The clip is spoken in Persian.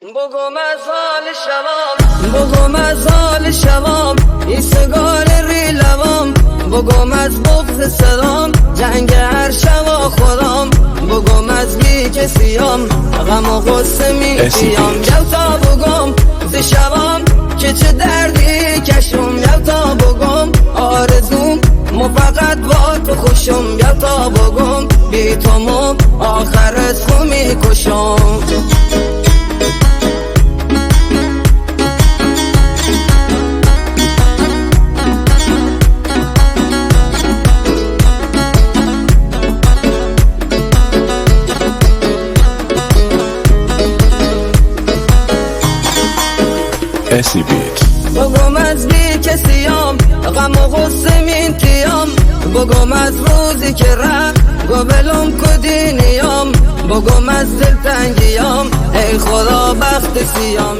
بگم از حال شوام، بگم از حال شوام، این سگار ری لبام، بگم از بغض صدام، جنگ هر شوا خودم، بگم از بی کسیام، غم و غصه میکشم. یو تا بگم ز شوام که چه دردی کشم، یو تا بگم آرزوم مو فقط با تو خوشم، یو تا بگم بی تو مو آخر از تو میکشم. بگم از بی کسیام، غم و غصه میکشم، بگم از روزی که رفت گبلم کدینیام، بگم از دلتنگیام ای خدا بخت سیام.